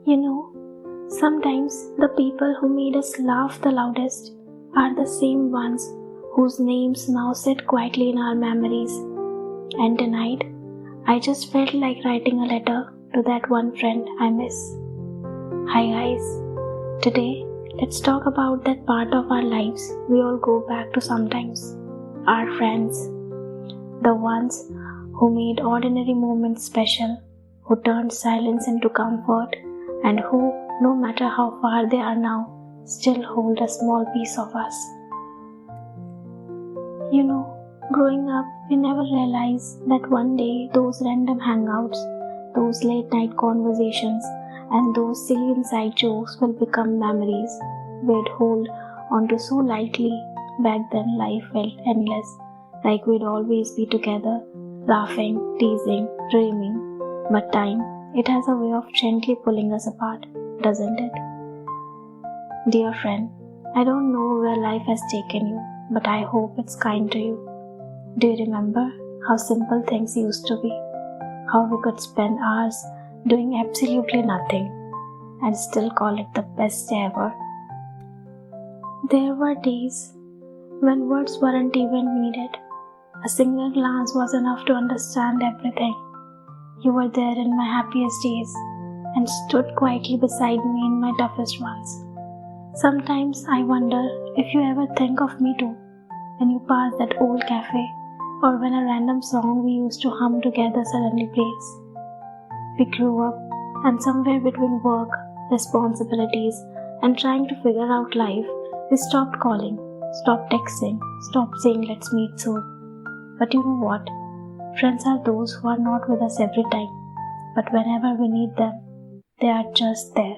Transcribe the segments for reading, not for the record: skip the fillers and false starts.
Sometimes the people who made us laugh the loudest are the same ones whose names now sit quietly in our memories. And tonight, I just felt like writing a letter to that one friend I miss. Hi guys, today let's talk about that part of our lives we all go back to sometimes. Our friends. The ones who made ordinary moments special, who turned silence into comfort, and who, no matter how far they are now, still hold a small piece of us. Growing up, we never realized that one day those random hangouts, those late night conversations, and those silly inside jokes will become memories we'd hold onto so lightly. Back then, life felt endless, like we'd always be together, laughing, teasing, dreaming. But time, it has a way of gently pulling us apart, doesn't it? Dear friend, I don't know where life has taken you, but I hope it's kind to you. Do you remember how simple things used to be? How we could spend hours doing absolutely nothing and still call it the best day ever? There were days when words weren't even needed. A single glance was enough to understand everything. You were there in my happiest days and stood quietly beside me in my toughest ones. Sometimes I wonder if you ever think of me too, when you pass that old cafe or when a random song we used to hum together suddenly plays. We grew up, and somewhere between work, responsibilities, and trying to figure out life, we stopped calling, stopped texting, stopped saying let's meet soon. But you know what? Friends are those who are not with us every time, but whenever we need them, they are just there.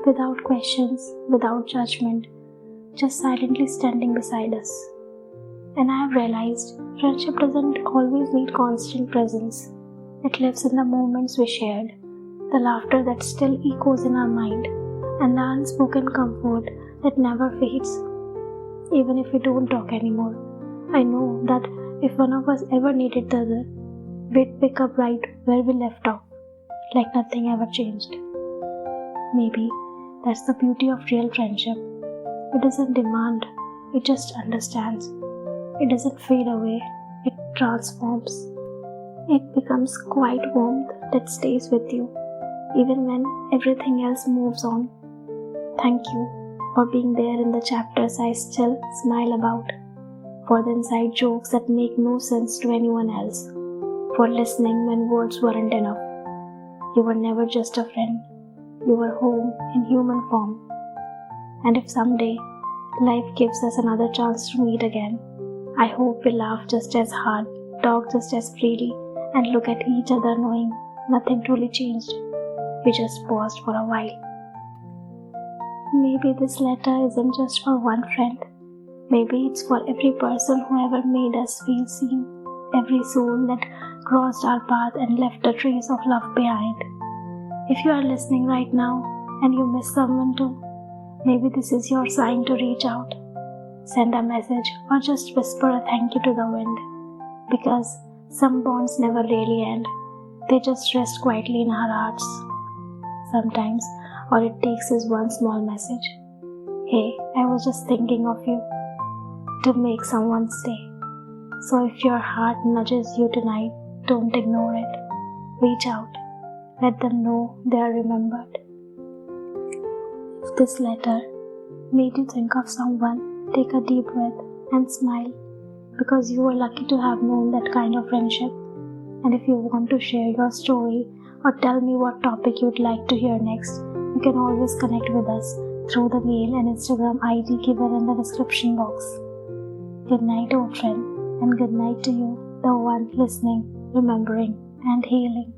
Without questions, without judgment, just silently standing beside us. And I have realized friendship doesn't always need constant presence. It lives in the moments we shared, the laughter that still echoes in our mind, and the unspoken comfort that never fades. Even if we don't talk anymore, I know that if one of us ever needed the other, we'd pick up right where we left off, like nothing ever changed. Maybe that's the beauty of real friendship. It doesn't demand, it just understands. It doesn't fade away, it transforms. It becomes quiet warmth that stays with you, even when everything else moves on. Thank you for being there in the chapters I still smile about, for the inside jokes that make no sense to anyone else, for listening when words weren't enough. You were never just a friend, you were home in human form. And if someday life gives us another chance to meet again, I hope we laugh just as hard, talk just as freely, and look at each other knowing nothing truly changed. We just paused for a while. Maybe this letter isn't just for one friend. Maybe it's for every person who ever made us feel seen, every soul that crossed our path and left a trace of love behind. If you are listening right now and you miss someone too, maybe this is your sign to reach out. Send a message or just whisper a thank you to the wind, because some bonds never really end. They just rest quietly in our hearts. Sometimes all it takes is one small message. Hey, I was just thinking of you, to make someone stay. So if your heart nudges you tonight, don't ignore it. Reach out. Let them know they are remembered. If this letter made you think of someone, take a deep breath and smile, because you were lucky to have known that kind of friendship. And if you want to share your story or tell me what topic you'd like to hear next, you can always connect with us through the mail and Instagram ID given in the description box. Good night, old friend, and good night to you, the one listening, remembering, and healing.